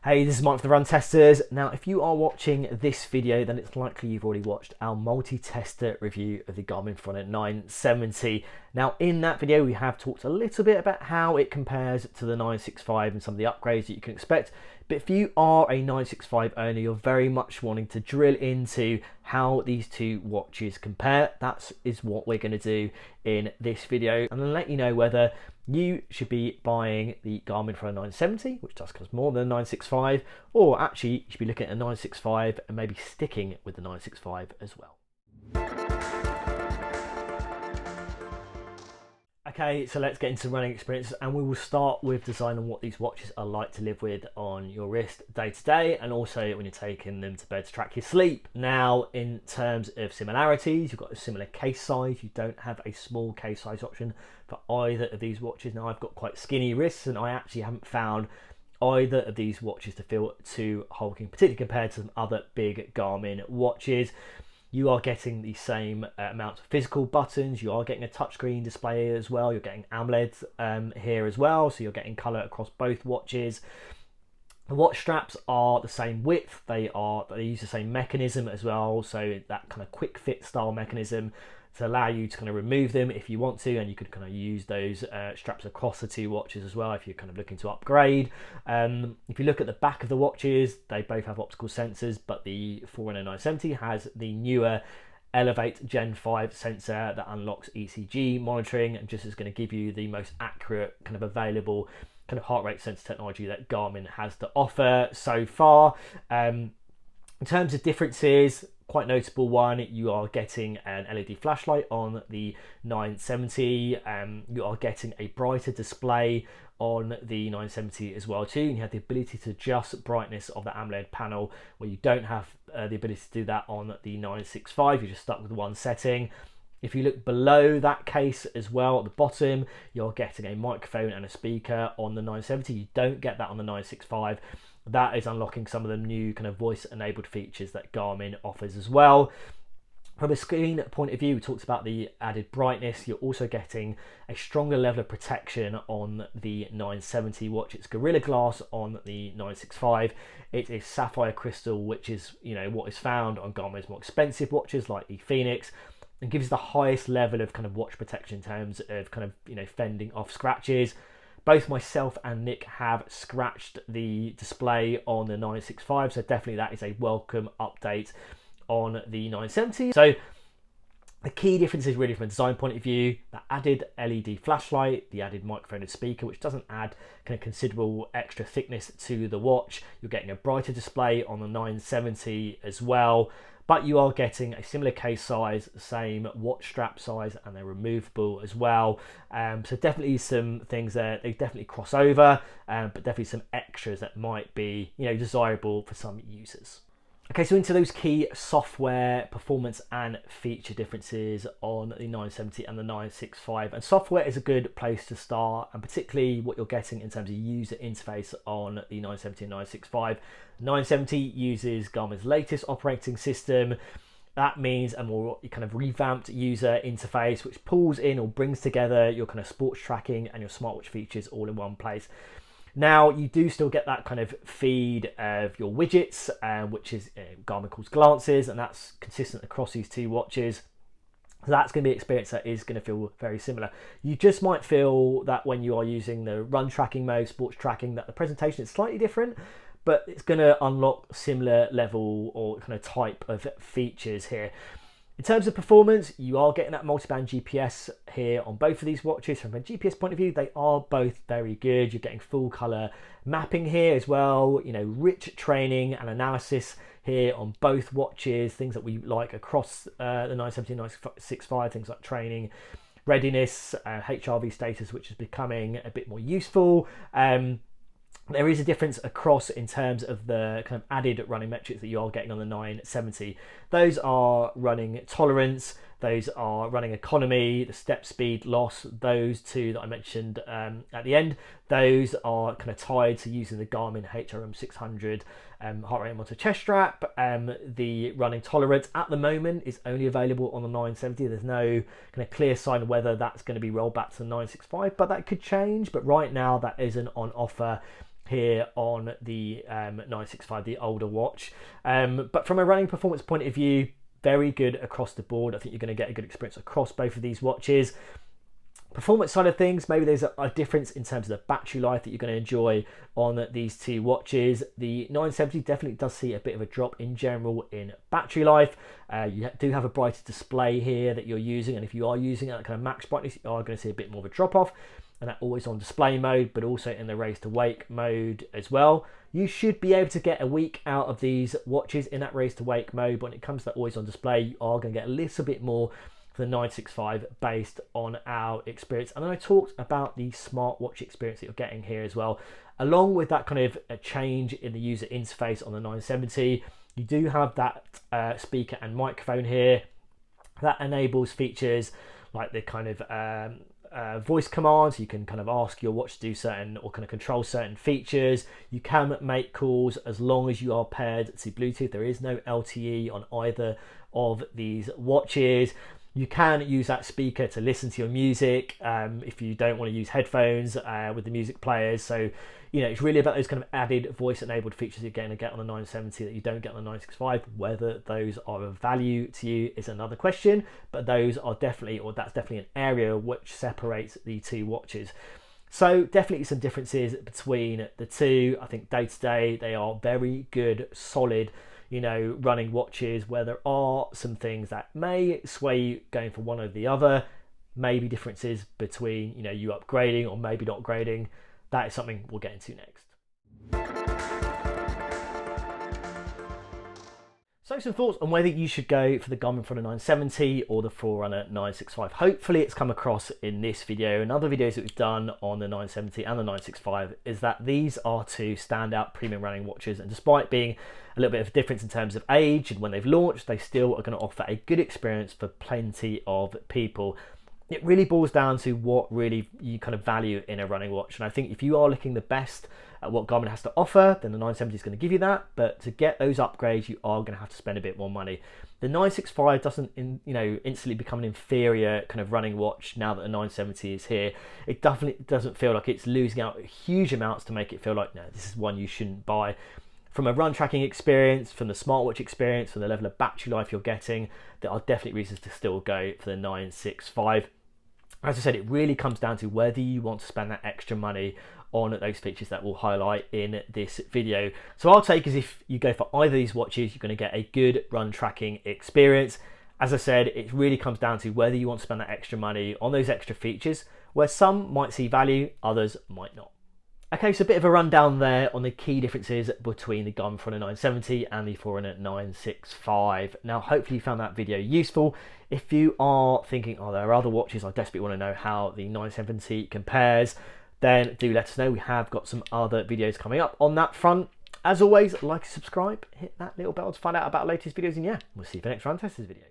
Hey, this is Mike for the Run Testers. Now, if you are watching this video, then it's likely you've already watched our multi-tester review of the Garmin Forerunner 970. Now, in that video, we have talked a little bit about how it compares to the 965 and some of the upgrades that you can expect. But if you are a 965 owner, you're very much wanting to drill into how these two watches compare. That is what we're going to do in this video, and then let you know whether you should be buying the Garmin Forerunner 970, which does cost more than the 965, or actually you should be looking at a 965 and maybe sticking with the 965 as well. Okay, so let's get into running experience, and we will start with designing what these watches are like to live with on your wrist day to day, and also when you're taking them to bed to track your sleep. Now, in terms of similarities, you've got a similar case size. You don't have a small case size option for either of these watches. Now, I've got quite skinny wrists, and I actually haven't found either of these watches to feel too hulking, particularly compared to some other big Garmin watches. You are getting the same amount of physical buttons. You are getting a touchscreen display as well. You're getting AMOLED here as well, so you're getting color across both watches. The watch straps are the same width. They use the same mechanism as well, so that kind of quick fit style mechanism to allow you to kind of remove them if you want to, and you could kind of use those straps across the two watches as well if you're kind of looking to upgrade. If you look at the back of the watches, they both have optical sensors, but the Forerunner 970 has the newer Elevate Gen 5 sensor that unlocks ECG monitoring and just is going to give you the most accurate kind of available kind of heart rate sensor technology that Garmin has to offer so far. In terms of differences, quite notable one, you are getting an LED flashlight on the 970. You are getting a brighter display on the 970 as well too, and you have the ability to adjust brightness of the AMOLED panel, where you don't have the ability to do that on the 965. You're just stuck with one setting. If you look below that case as well, at the bottom, you're getting a microphone and a speaker on the 970. You don't get that on the 965. That is unlocking some of the new kind of voice-enabled features that Garmin offers as well. From a screen point of view, we talked about the added brightness. You're also getting a stronger level of protection on the 970 watch. It's Gorilla Glass on the 965. It is sapphire crystal, which is, you know, what is found on Garmin's more expensive watches like the Phoenix, and gives the highest level of kind of watch protection in terms of kind of, you know, fending off scratches. Both myself and Nick have scratched the display on the 965, so definitely that is a welcome update on the 970. So the key difference is really from a design point of view, the added LED flashlight, the added microphone and speaker, which doesn't add kind of considerable extra thickness to the watch. You're getting a brighter display on the 970 as well, but you are getting a similar case size, same watch strap size, and they're removable as well. So definitely some things there, they definitely cross over, but definitely some extras that might be, you know, desirable for some users. Okay, so into those key software, performance and feature differences on the 970 and the 965. And software is a good place to start, and particularly what you're getting in terms of user interface on the 970 and 965. 970 uses Garmin's latest operating system. That means a more kind of revamped user interface, which pulls in or brings together your kind of sports tracking and your smartwatch features all in one place. Now, you do still get that kind of feed of your widgets, which is Garmin calls glances, and that's consistent across these two watches. So that's going to be an experience that is going to feel very similar. You just might feel that when you are using the run tracking mode, sports tracking, that the presentation is slightly different, but it's going to unlock similar level or kind of type of features here. In terms of performance, you are getting that multi-band GPS here on both of these watches. From a GPS point of view, they are both very good. You're getting full color mapping here as well, you know, rich training and analysis here on both watches, things that we like across the 970 and 965, things like training, readiness, HRV status, which is becoming a bit more useful. There is a difference across in terms of the kind of added running metrics that you are getting on the 970. Those are running tolerance, Those are running economy, the step speed loss, those two that I mentioned at the end. Those are kind of tied to using the Garmin HRM 600 heart rate monitor chest strap. The running tolerance at the moment is only available on the 970. There's no kind of clear sign of whether that's going to be rolled back to the 965, but that could change. But right now that isn't on offer here on the 965, the older watch. But from a running performance point of view, very good across the board. I think you're going to get a good experience across both of these watches. Performance side of things, maybe there's a difference in terms of the battery life that you're going to enjoy on these two watches. The 970 definitely does see a bit of a drop in general in battery life. You do have a brighter display here that you're using, and if you are using it at kind of max brightness, you are going to see a bit more of a drop off, and that always on display mode, but also in the raise to wake mode as well. You should be able to get a week out of these watches in that raise to wake mode, but when it comes to that always on display, you are going to get a little bit more for the 965 based on our experience. And then I talked about the smartwatch experience that you're getting here as well. Along with that kind of a change in the user interface on the 970, you do have that speaker and microphone here that enables features like the kind of voice commands. You can kind of ask your watch to do certain or kind of control certain features. You can make calls as long as you are paired to Bluetooth. There is no LTE on either of these watches. You can use that speaker to listen to your music if you don't want to use headphones with the music players. So, you know, it's really about those kind of added voice-enabled features you're going to get on the 970 that you don't get on the 965. Whether those are of value to you is another question, but those are definitely, or that's definitely an area which separates the two watches. So definitely some differences between the two. I think day to day, they are very good, solid, you know, running watches, where there are some things that may sway you going for one or the other, maybe differences between, you know, you upgrading or maybe not upgrading. That is something we'll get into next. So some thoughts on whether you should go for the Garmin Forerunner 970 or the Forerunner 965. Hopefully it's come across in this video and other videos that we've done on the 970 and the 965 is that these are two standout premium running watches, and despite being a little bit of a difference in terms of age and when they've launched, they still are going to offer a good experience for plenty of people. It really boils down to what really you kind of value in a running watch, and I think if you are looking the best at what Garmin has to offer, then the 970 is going to give you that, but to get those upgrades you are going to have to spend a bit more money. The 965 doesn't instantly become an inferior kind of running watch now that the 970 is here. It definitely doesn't feel like it's losing out huge amounts to make it feel like, no, this is one you shouldn't buy. From a run tracking experience, from the smartwatch experience, from the level of battery life you're getting, there are definitely reasons to still go for the 965. As I said, it really comes down to whether you want to spend that extra money on those features that we'll highlight in this video. So our take is if you go for either of these watches, you're going to get a good run tracking experience. As I said, it really comes down to whether you want to spend that extra money on those extra features, where some might see value, others might not. Okay, so a bit of a rundown there on the key differences between the Garmin Forerunner 970 and the Forerunner 965. Now, hopefully you found that video useful. If you are thinking, oh, there are other watches, I desperately want to know how the 970 compares, then do let us know. We have got some other videos coming up on that front. As always, like and subscribe, hit that little bell to find out about latest videos, and yeah, we'll see you for the next Run Testers video.